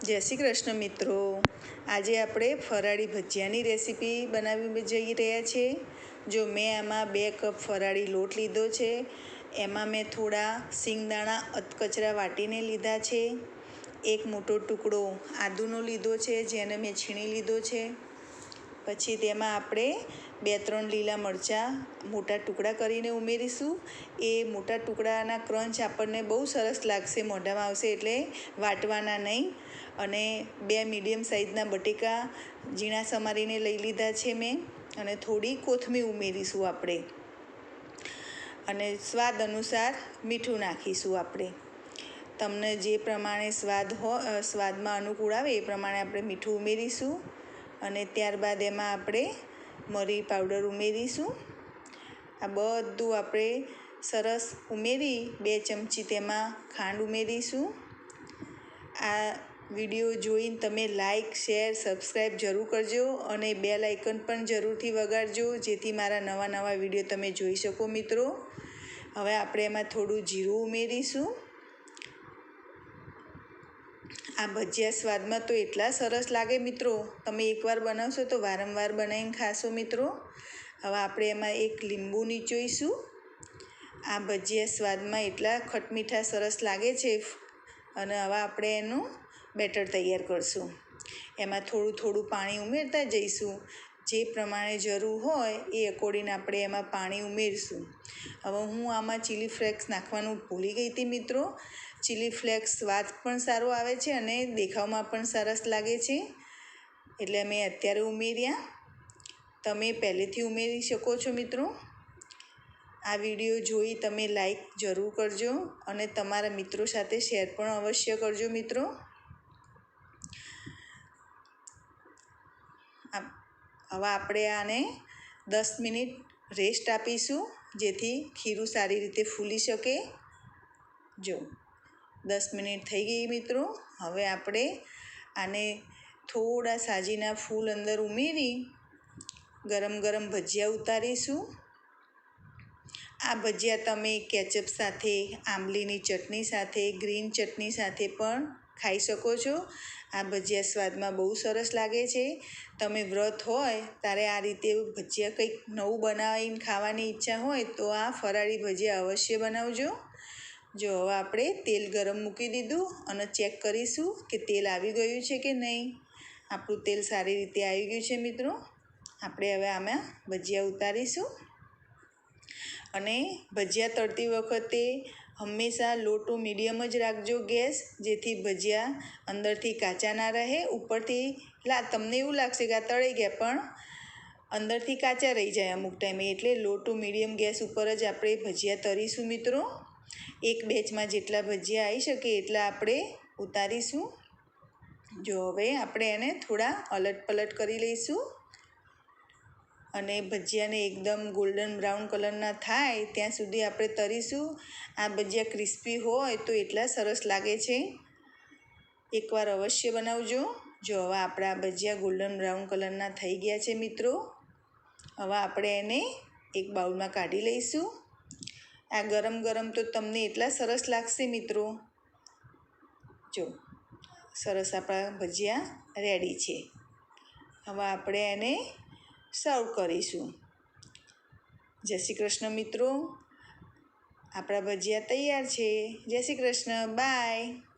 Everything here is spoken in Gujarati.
જય શ્રી કૃષ્ણ મિત્રો। આજે આપણે ફરાળી ભજીયાની રેસીપી બનાવી જઈ રહ્યા છીએ। જો મેં આમાં 2 કપ ફરાળી લોટ લીધો છે, એમાં મેં થોડા સિંગદાણા અધકચરા વાટીને લીધા છે, એક મોટો ટુકડો આદુનો લીધો છે જેને મેં છીણી લીધો છે, પછી તેમાં આપણે 2-3 લીલા મરચાં મોટા ટુકડા કરીને ઉમેરીશું। એ મોટા ટુકડાના ક્રંચ આપણને બહુ સરસ લાગશે, મોઢામાં આવશે એટલે વાટવાના નહીં। અને 2 મીડિયમ સાઇઝના બટેકા ઝીણા સમારીને લઈ લીધા છે મેં, અને થોડી કોથમીર ઉમેરીશું આપણે, અને સ્વાદ અનુસાર મીઠું નાખીશું આપણે। તમને જે પ્રમાણે સ્વાદમાં અનુકૂળ આવે એ પ્રમાણે આપણે મીઠું ઉમેરીશું, અને ત્યારબાદ એમાં આપણે મરી પાવડર ઉમેરીશું। આ બધું આપણે સરસ ઉમેરી 2 ચમચી તેમાં ખાંડ ઉમેરીશું। આ વિડીયો જોઈને તમે લાઈક, શેર, સબસ્ક્રાઈબ જરૂર કરજો, અને બેલ આઇકન પણ જરૂરથી વગાડજો, જેથી મારા નવા વિડીયો તમે જોઈ શકો મિત્રો। હવે આપણે એમાં થોડું જીરું ઉમેરીશું। આ ભજીયા સ્વાદમાં તો એટલા સરસ લાગે મિત્રો, તમે એકવાર બનાવશો તો વારંવાર બનાવીને ખાશો મિત્રો। હવે આપણે એમાં 1 લીંબુ નીચોઈશું। આ ભજીયા સ્વાદમાં એટલા ખટમીઠા સરસ લાગે છે। અને હવે આપણે એનું બેટર તૈયાર કરશું। એમાં થોડું પાણી ઉમેરતા જઈશું, જે પ્રમાણે જરૂર હોય એ અકોર્ડિંગ આપણે એમાં પાણી ઉમેરીશું। હવે હું આમાં ચીલી ફ્લેક્સ નાખવાનું ભૂલી ગઈ હતી મિત્રો। ચીલી ફ્લેક્સ સ્વાદ પણ સારો આવે છે અને દેખાવમાં પણ સરસ લાગે છે, એટલે મેં અત્યારે ઉમેર્યા, તમે પહેલેથી ઉમેરી શકો છો મિત્રો। આ વિડીયો જોઈ તમે લાઈક જરૂર કરજો, અને તમારા મિત્રો સાથે શેર પણ અવશ્ય કરજો મિત્રો। હવે આપણે આને 10 મિનિટ રેસ્ટ આપીશું, જેથી ખીરું સારી રીતે ફૂલી શકે। જો 10 મિનિટ થઈ ગઈ મિત્રો। હવે આપણે આને થોડા સાજીના ફૂલ અંદર ઉમેરી ગરમ ગરમ ભજીયા ઉતારીશું। આ ભજીયા તમે કેચઅપ સાથે, આંબલીની ચટણી સાથે, ગ્રીન ચટણી સાથે પણ ખાઈ શકો છો। આ ભજીયા સ્વાદમાં બહુ સરસ લાગે છે। તમે વ્રત હોય ત્યારે આ રીતે ભજીયા કંઈક નવું બનાવીને ખાવાની ઈચ્છા હોય તો આ ફરાળી ભજીયા અવશ્ય બનાવજો। જો હવે આપણે તેલ ગરમ મૂકી દીધું, અને ચેક કરીશું કે તેલ આવી ગયું છે કે નહીં। આપણું તેલ સારી રીતે આવી ગયું છે મિત્રો। આપણે હવે આમાં ભજીયા ઉતારીશું, અને ભજીયા તળતી વખતે હંમેશા લો ટુ મીડિયમ જ રાખજો ગેસ, જેથી ભજીયા અંદરથી કાચા ના રહે। ઉપરથી તમને એવું લાગશે કે આ તળાઈ ગયા, પણ અંદરથી કાચા રહી જાય અમુક ટાઈમે, એટલે લો ટુ મીડિયમ ગેસ ઉપર જ આપણે ભજીયા તળીશું મિત્રો। એક બેચમાં જેટલા ભજીયા આવી શકે એટલા આપણે ઉતારીશું। જો હવે આપણે એને થોડા અલટ પલટ કરી લઈશું, અને ભજીયાને એકદમ ગોલ્ડન બ્રાઉન કલરના થાય ત્યાં સુધી આપણે તળીશું। આ ભજીયા ક્રિસ્પી હોય તો એટલા સરસ લાગે છે, એકવાર અવશ્ય બનાવજો। જો હવે આપણા ભજીયા ગોલ્ડન બ્રાઉન કલરના થઈ ગયા છે મિત્રો। હવે આપણે એને એક બાઉલમાં કાઢી લઈશું। આ ગરમ ગરમ તો તમને એટલા સરસ લાગશે મિત્રો। જો સરસ આપણા ભજીયા રેડી છે। હવે આપણે એને સર્વ કરીશું। જય શ્રી કૃષ્ણ મિત્રો। આપણા ભજીયા તૈયાર છે। જય શ્રી કૃષ્ણ, બાય।